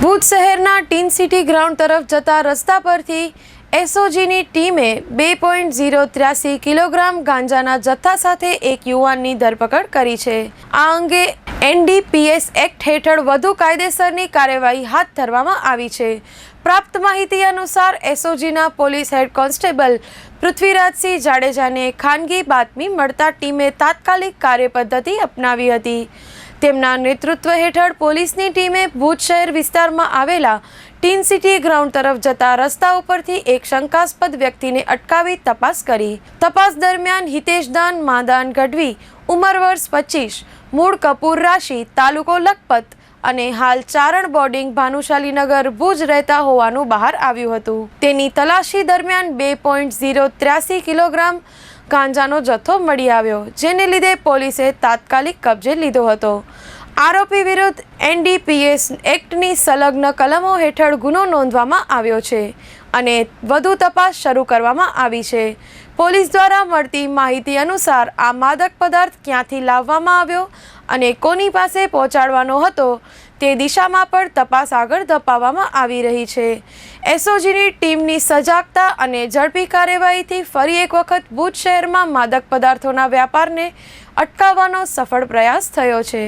ભુજ શહેરના tin city ground તરફ જતા રસ્તા પરથી એસઓજીની ટીમે 2.083 કિલોગ્રામ ગાંજાના જથ્થા સાથે એક યુવાનની ધરપકડ કરી છે। આ અંગે એનડીપીએસ એક્ટ હેઠળ વધુ કાયદેસરની કાર્યવાહી હાથ ધરવામાં આવી છે। પ્રાપ્ત માહિતી અનુસાર એસઓજીના પોલીસ હેડ કોન્સ્ટેબલ પૃથ્વીરાજસિંહ જાડેજાને ખાનગી બાતમી મળતા ટીમે તાત્કાલિક કાર્યપદ્ધતિ અપનાવી હતી। તેમના નેતૃત્વ હેઠળ પોલીસની ટીમે ભુજ શહેર વિસ્તારમાં આવેલા ટીન સિટી ગ્રાઉન્ડ તરફ જતા રસ્તા ઉપરથી એક શંકાસ્પદ વ્યક્તિને અટકાવી તપાસ કરી। તપાસ દરમિયાન હિતેશદાન માદાન ગઢવી, ઉંમર વર્ષ 25, મૂળ કપૂર રાશિ, તાલુકો લખપત અને હાલ ચારણ બોર્ડિંગ ભાનુશાલીનગર ભુજ રહેતા હોવાનું બહાર આવ્યું હતું। તેની તલાશી દરમિયાન 2.083 કિલોગ્રામ ગાંજાનો જથ્થો મળી આવ્યો, જેને લીધે પોલીસે તાત્કાલિક કબજે લીધો હતો। આરોપી વિરુદ્ધ એનડીપીએસ એક્ટની સંલગ્ન કલમો હેઠળ ગુનો નોંધવામાં આવ્યો છે અને વધુ તપાસ શરૂ કરવામાં આવી છે। પોલીસ દ્વારા મળતી માહિતી અનુસાર આ માદક પદાર્થ ક્યાંથી લાવવામાં આવ્યો અને કોની પાસે પહોંચાડવાનો હતો તે દિશામાં પણ તપાસ આગળ ધપાવવામાં આવી રહી છે। એસઓજીની ટીમની સજાગતા અને ઝડપી કાર્યવાહીથી ફરી એક વખત ભુજ શહેરમાં માદક પદાર્થોના વ્યાપારને અટકાવવાનો સફળ પ્રયાસ થયો છે।